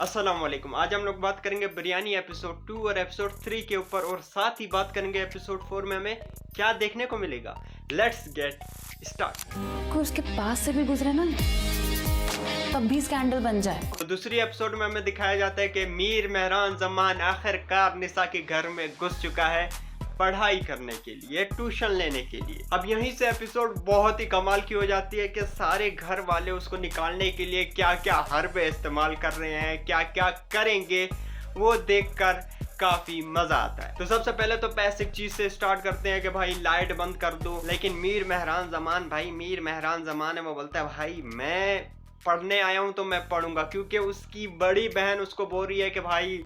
अस्सलामुअलैकुम। आज हम लोग बात करेंगे बिरयानी एपिसोड 2 और एपिसोड 3 के ऊपर और साथ ही बात करेंगे एपिसोड 4 में हमें क्या देखने को मिलेगा। Let's get start. कोई उसके पास से भी गुजरे ना तब भी स्कैंडल बन जाए। तो दूसरी एपिसोड में हमें दिखाया जाता है कि मीर मेहरान जमान आखिरकार निसा के घर में घुस चुका है पढ़ाई करने के लिए, ट्यूशन लेने के लिए। अब यहीं से एपिसोड बहुत ही कमाल की हो जाती है कि सारे घर वाले उसको निकालने के लिए क्या क्या हरबे इस्तेमाल कर रहे हैं, क्या क्या करेंगे, वो देखकर काफी मजा आता है। तो सबसे पहले तो बेसिक चीज से स्टार्ट करते हैं कि भाई लाइट बंद कर दो, लेकिन मीर मेहरान जमान है, वो बोलता है भाई मैं पढ़ने आया हूँ तो मैं पढ़ूंगा, क्योंकि उसकी बड़ी बहन उसको बोल रही है कि भाई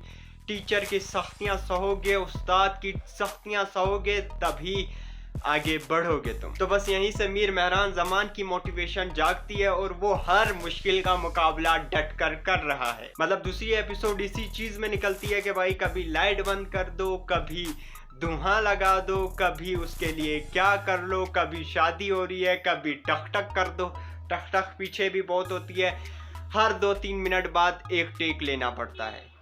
टीचर की सख्तियां सहोगे, उस्ताद की सख्तियां सहोगे तभी आगे बढ़ोगे तुम। तो बस यहीं से मीर मेहरान जमान की मोटिवेशन जागती है और वो हर मुश्किल का मुकाबला डट कर रहा है। मतलब दूसरी एपिसोड इसी चीज में निकलती है कि भाई कभी लाइट बंद कर दो, कभी धुआं लगा दो, कभी उसके लिए क्या कर लो, कभी शादी हो रही है, कभी टक टक कर दो। टक टक पीछे भी बहुत होती है, हर 2-3 मिनट बाद एक टेक लेना पड़ता है।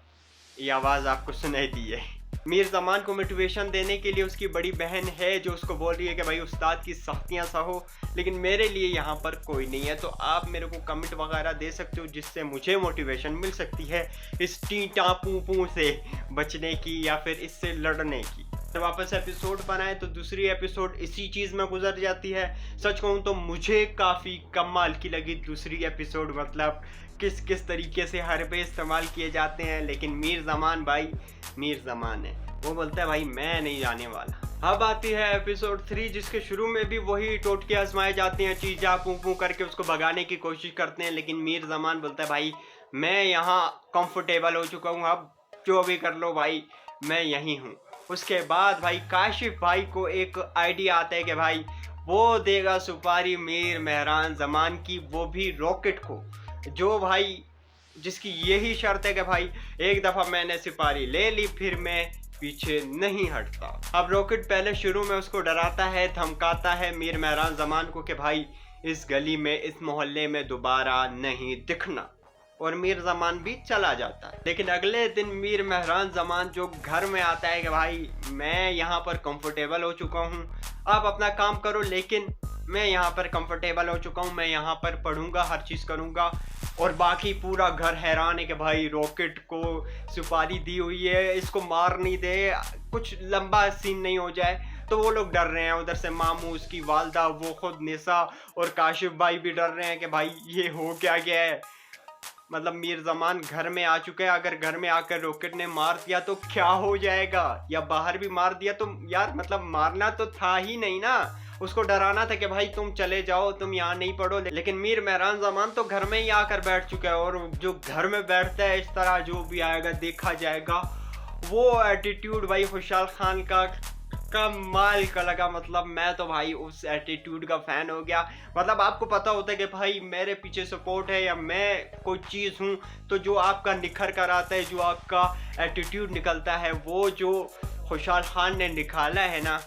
ये आवाज़ आपको सुनाई दी है। मीर जमान को मोटिवेशन देने के लिए उसकी बड़ी बहन है जो उसको बोल रही है कि भाई उस्ताद की सख्तियां सहो, लेकिन मेरे लिए यहाँ पर कोई नहीं है। तो आप मेरे को कमेंट वगैरह दे सकते हो जिससे मुझे मोटिवेशन मिल सकती है इस टीटा पू से बचने की या फिर इससे लड़ने की। तो वापस एपिसोड पर आए तो दूसरी एपिसोड इसी चीज़ में गुजर जाती है। सच कहूँ तो मुझे काफ़ी कमाल की लगी दूसरी एपिसोड। मतलब किस तरीके से हरबे इस्तेमाल किए जाते हैं, लेकिन मीर जमान है, वो बोलता है भाई मैं नहीं जाने वाला। अब आती है एपिसोड 3 जिसके शुरू में भी वही टोटके आजमाए जाते हैं, चीजा पू करके उसको भगाने की कोशिश करते हैं, लेकिन मीर जमान बोलता है भाई मैं यहाँ कंफर्टेबल हो चुका हूँ, अब जो भी कर लो भाई मैं यहीं हूँ। उसके बाद भाई काशिफ भाई को एक आइडिया आता है कि भाई वो देगा सुपारी मीर मेहरान जमान की, वो भी रॉकेट को, जो भाई जिसकी यही शर्त है कि भाई एक दफ़ा मैंने सुपारी ले ली फिर मैं पीछे नहीं हटता। अब रॉकेट पहले शुरू में उसको डराता है, धमकाता है मीर मेहरान जमान को कि भाई इस गली में, इस मोहल्ले में दोबारा नहीं दिखना, और मीर जमान भी चला जाता है। लेकिन अगले दिन मीर मेहरान जमान जो घर में आता है कि भाई मैं यहाँ पर कंफर्टेबल हो चुका हूँ, आप अपना काम करो, लेकिन मैं यहाँ पर कंफर्टेबल हो चुका हूँ, मैं यहाँ पर पढ़ूंगा, हर चीज़ करूँगा। और बाकी पूरा घर हैरान है कि भाई रॉकेट को सुपारी दी हुई है, इसको मार नहीं दे, कुछ लंबा सीन नहीं हो जाए। तो वो लोग डर रहे हैं, उधर से मामू, उसकी वालदा, वो खुद निसा और काशिफ भाई भी डर रहे हैं कि भाई ये हो क्या गया है। मतलब मीर जमान घर में आ चुके हैं, अगर घर में आकर रॉकेट ने मार दिया तो क्या हो जाएगा, या बाहर भी मार दिया तो यार मतलब मारना तो था ही नहीं ना, उसको डराना था कि भाई तुम चले जाओ, तुम यहाँ नहीं पढ़ो। लेकिन मीर मेहरान जमान तो घर में ही आकर बैठ चुका है, और जो घर में बैठता है इस तरह जो भी आएगा देखा जाएगा। वो एटीट्यूड भाई खुशहाल खान का कमाल का लगा। मतलब मैं तो भाई उस एटीट्यूड का फैन हो गया। मतलब आपको पता होता है कि भाई मेरे पीछे सपोर्ट है या मैं कोई चीज़ हूँ, तो जो आपका निखर कर आता है, जो आपका एटीट्यूड निकलता है, वो जो खुशहाल खान ने निकाला है ना,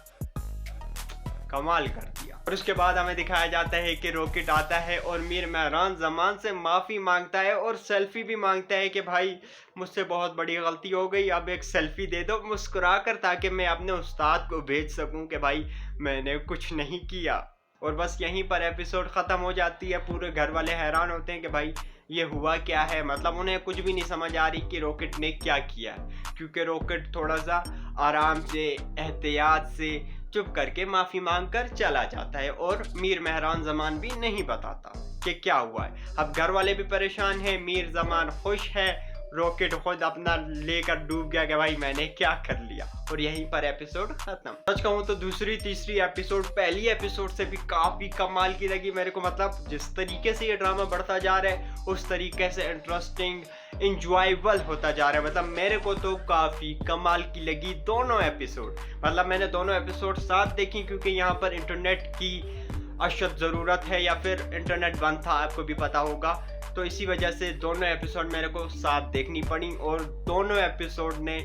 कमाल कर दिया। और उसके बाद हमें दिखाया जाता है कि रॉकेट आता है और मीर मेहरान जमान से माफ़ी मांगता है और सेल्फी भी मांगता है कि भाई मुझसे बहुत बड़ी गलती हो गई, अब एक सेल्फी दे दो मुस्कुरा कर, ताकि मैं अपने उस्ताद को भेज सकूं कि भाई मैंने कुछ नहीं किया। और बस यहीं पर एपिसोड ख़त्म हो जाती है। पूरे घर वाले हैरान होते हैं कि भाई ये हुआ क्या है। मतलब उन्हें कुछ भी नहीं समझ आ रही कि रॉकेट ने क्या किया, क्योंकि रॉकेट थोड़ा सा आराम से, एहतियात से, चुप करके माफ़ी मांग कर चला जाता है, और मीर मेहरान जमान भी नहीं बताता कि क्या हुआ है। अब घर वाले भी परेशान हैं, मीर जमान खुश है, रॉकेट खुद अपना लेकर डूब गया कि भाई मैंने क्या कर लिया। और यहीं पर एपिसोड खत्म। सच कहूँ तो दूसरी तीसरी एपिसोड पहली एपिसोड से भी काफ़ी कमाल की लगी मेरे को। मतलब जिस तरीके से ये ड्रामा बढ़ता जा रहा है उस तरीके से इंटरेस्टिंग, इंजॉयबल होता जा रहा है। मतलब मेरे को तो काफ़ी कमाल की लगी दोनों एपिसोड। मतलब मैंने दोनों एपिसोड साथ देखी क्योंकि यहाँ पर इंटरनेट की अशद ज़रूरत है, या फिर इंटरनेट बंद था, आपको भी पता होगा। तो इसी वजह से दोनों एपिसोड मेरे को साथ देखनी पड़ी, और दोनों एपिसोड ने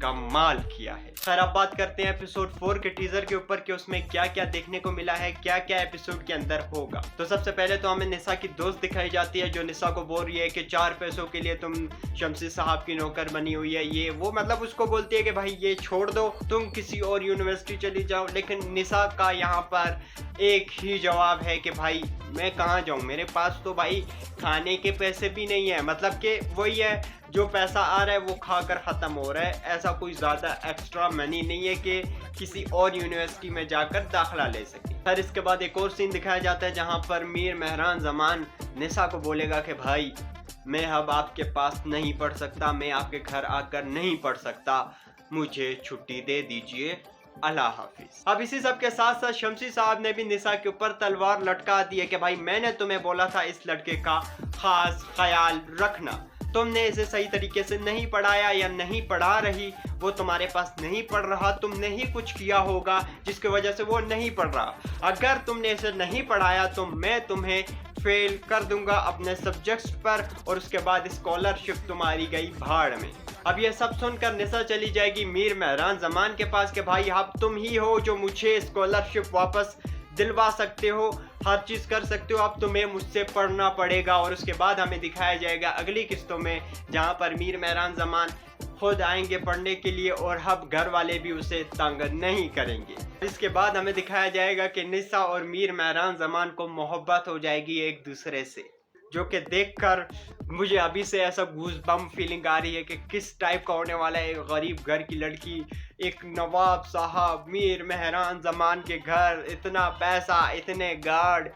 कमाल किया है। खैर अब बात करते हैं एपिसोड 4 के टीजर के ऊपर कि उसमें क्या क्या देखने को मिला है, क्या क्या एपिसोड के अंदर होगा। तो सबसे पहले तो हमें निशा की दोस्त दिखाई जाती है जो निशा को बोल रही है कि 4 पैसों के लिए तुम शमसी साहब की नौकर बनी हुई है, ये वो, मतलब उसको बोलती है कि भाई ये छोड़ दो, तुम किसी और यूनिवर्सिटी चली जाओ। लेकिन निशा का यहाँ पर एक ही जवाब है कि भाई मैं कहाँ जाऊँ, मेरे पास तो भाई खाने के पैसे भी नहीं है, मतलब कि वही है जो पैसा आ रहा है वो खाकर ख़त्म हो रहा है, ऐसा कोई ज़्यादा एक्स्ट्रा मनी नहीं है कि किसी और यूनिवर्सिटी में जाकर दाखिला ले सके। फिर इसके बाद एक और सीन दिखाया जाता है जहाँ पर मीर मेहरान जमान निशा को बोलेगा कि भाई मैं अब आपके पास नहीं पढ़ सकता, मैं आपके घर आकर नहीं पढ़ सकता, मुझे छुट्टी दे दीजिए, अल्लाह हाफिज। अब इसी सब के साथ साथ शमसी साहब ने भी निशा के ऊपर तलवार लटका दी है कि भाई मैंने तुम्हें बोला था इस लड़के का खास ख्याल रखना, तुमने इसे सही तरीके से नहीं पढ़ाया या नहीं पढ़ा रही, वो तुम्हारे पास नहीं पढ़ रहा, तुमने ही कुछ किया होगा जिसकी वजह से वो नहीं पढ़ रहा। अगर तुमने इसे नहीं पढ़ाया तो मैं तुम्हें फेल कर दूंगा अपने सब्जेक्ट्स पर और उसके बाद स्कॉलरशिप तुम्हारी गई भाड़ में। अब ये सब सुनकर निशा चली जाएगी मीर मेहरान जमान के पास कि भाई अब तुम ही हो जो मुझे स्कॉलरशिप वापस दिलवा सकते हो, हर चीज़ कर सकते हो, अब तुम्हें मुझसे पढ़ना पड़ेगा। और उसके बाद हमें दिखाया जाएगा अगली किस्तों में जहाँ पर मीर मेहरान जमान खुद आएंगे पढ़ने के लिए और अब घर वाले भी उसे तंग नहीं करेंगे। इसके बाद हमें दिखाया जाएगा कि निशा और मीर मेहरान जमान को मोहब्बत हो जाएगी एक दूसरे से, जो कि देखकर मुझे अभी से ऐसा गूज बम फीलिंग आ रही है कि किस टाइप का होने वाला है। एक गरीब घर की लड़की, एक नवाब साहब, मीर मेहरान जमान के घर, इतना पैसा, इतने गार्ड,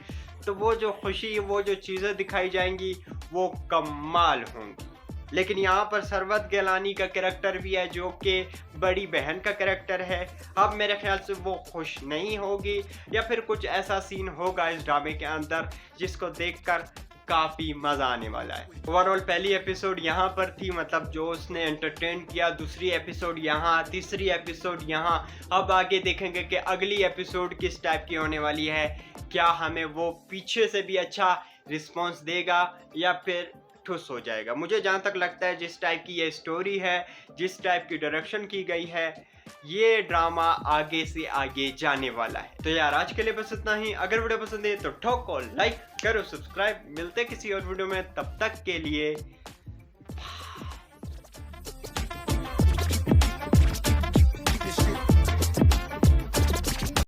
तो वो जो खुशी, वो जो चीज़ें दिखाई जाएंगी वो कमाल होंगी। लेकिन यहाँ पर सरवत गिलानी का कैरेक्टर भी है जो कि बड़ी बहन का कैरेक्टर है। अब मेरे ख्याल से वो खुश नहीं होगी या फिर कुछ ऐसा सीन होगा इस ड्रामे के अंदर जिसको देखकर काफ़ी मज़ा आने वाला है। ओवरऑल पहली एपिसोड यहाँ पर थी, मतलब जो उसने एंटरटेन किया, दूसरी एपिसोड यहाँ, तीसरी एपिसोड यहाँ। अब आगे देखेंगे कि अगली एपिसोड किस टाइप की होने वाली है, क्या हमें वो पीछे से भी अच्छा रिस्पॉन्स देगा या फिर ठुस हो जाएगा। मुझे जहाँ तक लगता है जिस टाइप की ये स्टोरी है, जिस टाइप की डायरेक्शन की गई है, ये ड्रामा आगे से आगे जाने वाला है। तो यार आज के लिए बस इतना ही। अगर वीडियो पसंद है तो ठोको लाइक करो, सब्सक्राइब। मिलते किसी और वीडियो में, तब तक के लिए